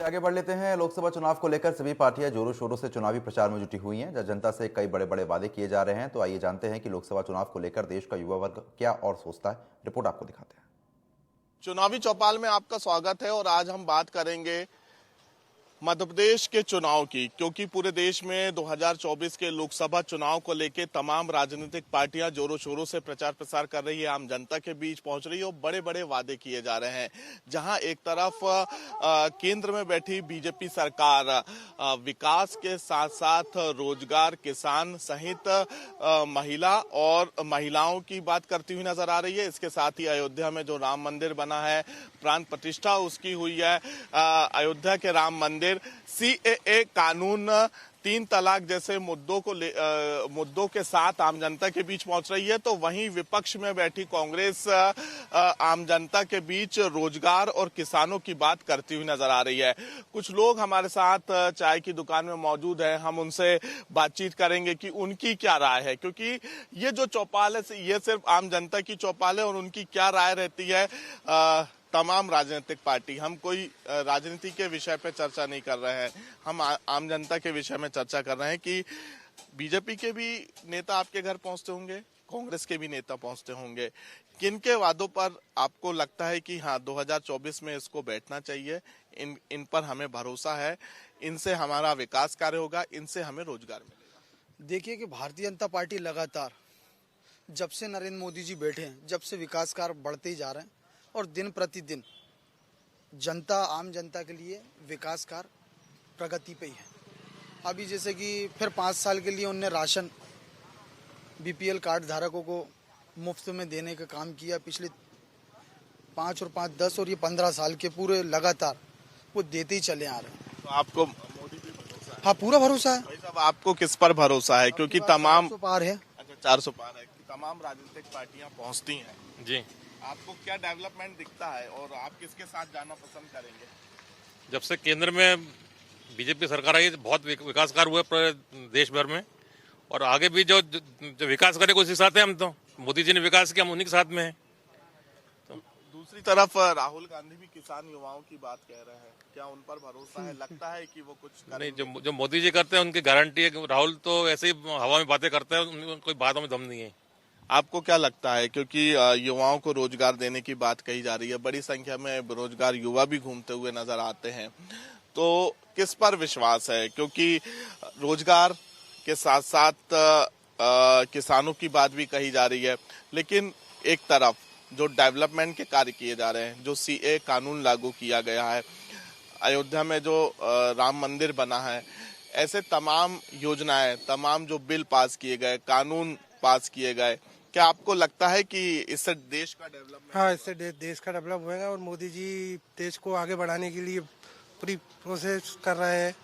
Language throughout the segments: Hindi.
आगे बढ़ लेते हैं। लोकसभा चुनाव को लेकर सभी पार्टियां जोरों शोरों से चुनावी प्रचार में जुटी हुई हैं। जनता से कई बड़े बड़े वादे किए जा रहे हैं। तो आइए जानते हैं कि लोकसभा चुनाव को लेकर देश का युवा वर्ग क्या और सोचता है। रिपोर्ट आपको दिखाते हैं। चुनावी चौपाल में आपका स्वागत है और आज हम बात करेंगे मध्य प्रदेश के चुनाव की, क्योंकि पूरे देश में 2024 के लोकसभा चुनाव को लेकर तमाम राजनीतिक पार्टियां जोरों शोरों से प्रचार प्रसार कर रही है, आम जनता के बीच पहुंच रही है और बड़े बड़े वादे किए जा रहे हैं। जहां एक तरफ केंद्र में बैठी बीजेपी सरकार विकास के साथ साथ रोजगार, किसान सहित महिला और महिलाओं की बात करती हुई नजर आ रही है। इसके साथ ही अयोध्या में जो राम मंदिर बना है, प्राण प्रतिष्ठा उसकी हुई है। अयोध्या के राम मंदिर, सीएए कानून, 3 तलाक जैसे मुद्दों के साथ आम जनता के बीच पहुंच रही है। तो वहीं विपक्ष में बैठी कांग्रेस आम जनता के बीच रोजगार और किसानों की बात करती हुई नजर आ रही है। कुछ लोग हमारे साथ चाय की दुकान में मौजूद हैं, हम उनसे बातचीत करेंगे कि उनकी क्या राय है, क्योंकि ये जो चौपाल है ये सिर्फ आम जनता की चौपाल है और उनकी क्या राय रहती है। तमाम राजनीतिक पार्टी, हम कोई राजनीति के विषय पे चर्चा नहीं कर रहे हैं, हम आम जनता के विषय में चर्चा कर रहे हैं कि बीजेपी के भी नेता आपके घर पहुंचते होंगे, कांग्रेस के भी नेता पहुंचते होंगे। किन के वादों पर आपको लगता है कि हाँ 2024 में इसको बैठना चाहिए, इन पर हमें भरोसा है, इनसे हमारा विकास कार्य होगा, इनसे हमें रोजगार मिलेगा? देखिए कि भारतीय जनता पार्टी लगातार जब से नरेंद्र मोदी जी बैठे हैं, जब से विकास कार्य बढ़ते ही जा रहे हैं और दिन प्रतिदिन जनता, आम जनता के लिए विकास कार्य प्रगति पे ही है। अभी जैसे कि फिर 5 साल के लिए उनने राशन बीपीएल कार्ड धारकों को मुफ्त में देने का काम किया। पिछले 5 और 5, 10 और ये 15 साल के पूरे लगातार वो देते ही चले आ रहे हैं। तो आपको मोदी पे भरोसा है? हाँ, पूरा भरोसा है। भाई साहब, आपको किस पर भरोसा है? क्योंकि तमाम 400 पार है। अच्छा, 400 पार है, तमाम राजनीतिक पार्टियां पहुंचती हैं जी। आपको क्या डेवलपमेंट दिखता है और आप किसके साथ जाना पसंद करेंगे? जब से केंद्र में बीजेपी सरकार आई, बहुत विकास कार्य हुए पूरे देश भर में, और आगे भी जो विकास करेगा उसी साथ है। हम तो मोदी जी ने विकास किया, हम उन्हीं के साथ में है। दूसरी तरफ राहुल गांधी भी किसान युवाओं की बात कह रहे हैं, क्या उन पर भरोसा है? लगता है कि वो कुछ नहीं, जो मोदी जी करते हैं उनकी गारंटी है। राहुल तो ऐसे ही हवा में बातें करते हैं, उनकी कोई बातों में दम नहीं है। आपको क्या लगता है? क्योंकि युवाओं को रोजगार देने की बात कही जा रही है, बड़ी संख्या में बेरोजगार युवा भी घूमते हुए नजर आते हैं, तो किस पर विश्वास है? क्योंकि रोजगार के साथ साथ किसानों की बात भी कही जा रही है, लेकिन एक तरफ जो डेवलपमेंट के कार्य किए जा रहे हैं, जो सीए कानून लागू किया गया है, अयोध्या में जो राम मंदिर बना है, ऐसे तमाम योजनाएं, तमाम जो बिल पास किए गए, कानून पास किए गए, क्या आपको लगता है कि इससे देश का डेवलपमेंट? हाँ, इससे देश का डेवलप होएगा और मोदी जी देश को आगे बढ़ाने के लिए पूरी प्रोसेस कर रहे हैं,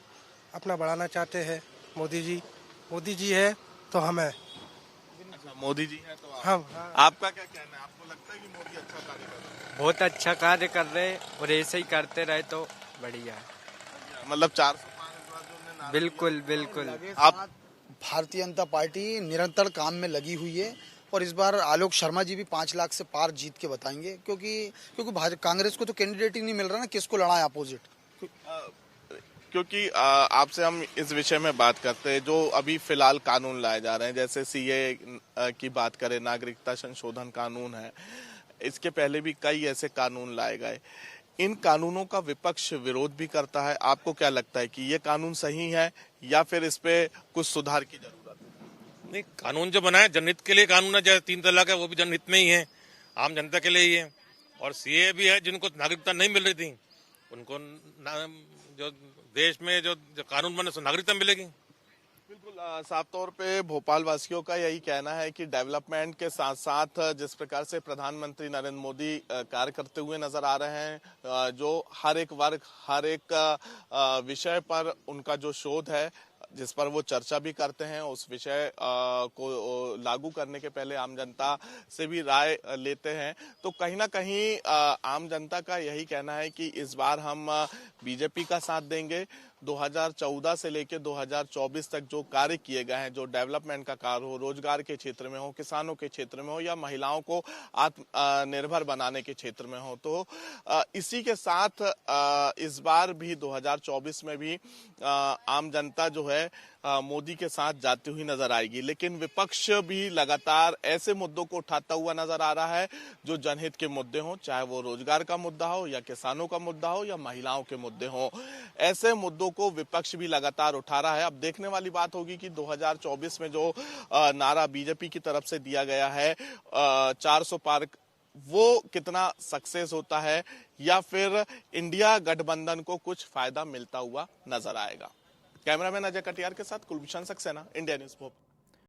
अपना बढ़ाना चाहते हैं। मोदी जी है तो हम है। अच्छा, मोदी जी हैं तो हम आपका क्या कहना है? आपको लगता है कि मोदी अच्छा कार्य कर रहे हैं? बहुत अच्छा कार्य कर रहे हैं और ऐसे ही करते रहे तो बढ़िया है। मतलब 400 पार जो उन्होंने नारा बिल्कुल बिल्कुल। आप भारतीय जनता पार्टी निरंतर काम में लगी हुई है और इस बार आलोक शर्मा जी भी 5 लाख से पार जीत के बताएंगे, क्योंकि कांग्रेस को तो कैंडिडेट ही नहीं मिल रहा ना, किसको लड़ा है अपोजिट। क्योंकि आपसे हम इस विषय में बात करते हैं, जो अभी फिलहाल कानून लाए जा रहे हैं, जैसे सीए की बात करें, नागरिकता संशोधन कानून है, इसके पहले भी कई ऐसे कानून लाए गए, इन कानूनों का विपक्ष विरोध भी करता है। आपको क्या लगता है कि ये कानून सही है या फिर इस पे कुछ सुधार की जरूरत है? नहीं, कानून जो बना है जनहित के लिए कानून है। जैसे 3 तलाक है, वो भी जनहित में ही है, आम जनता के लिए ही है। और सीए भी है, जिनको नागरिकता नहीं मिल रही थी उनको जो देश में जो कानून बने सो नागरिकता मिलेगी। बिल्कुल, साफ तौर पे भोपाल वासियों का यही कहना है कि डेवलपमेंट के साथ साथ जिस प्रकार से प्रधानमंत्री नरेंद्र मोदी कार्य करते हुए नजर आ रहे हैं, जो हर एक वर्ग, हर एक विषय पर उनका जो शोध है, जिस पर वो चर्चा भी करते हैं, उस विषय को लागू करने के पहले आम जनता से भी राय लेते हैं। तो कहीं ना कहीं आम जनता का यही कहना है कि इस बार हम बीजेपी का साथ देंगे। 2014 से लेकर 2024 तक जो कार्य किए गए हैं, जो डेवलपमेंट का कार्य हो, रोजगार के क्षेत्र में हो, किसानों के क्षेत्र में हो या महिलाओं को आत्मनिर्भर बनाने के क्षेत्र में हो, तो इसी के साथ इस बार भी 2024 में भी आम जनता जो है मोदी के साथ जाती हुई नजर आएगी। लेकिन विपक्ष भी लगातार ऐसे मुद्दों को उठाता हुआ नजर आ रहा है जो जनहित के मुद्दे हों, चाहे वो रोजगार का मुद्दा हो या किसानों का मुद्दा हो या महिलाओं के मुद्दे हों। ऐसे मुद्दों को विपक्ष भी लगातार उठा रहा है। अब देखने वाली बात होगी कि 2024 में जो नारा बीजेपी की तरफ से दिया गया है 400 पार, वो कितना सक्सेस होता है या फिर इंडिया गठबंधन को कुछ फायदा मिलता हुआ नजर आएगा। कैमरामैन अजय कटियार के साथ कुलभूषण सक्सेना, इंडिया न्यूज भोपाल।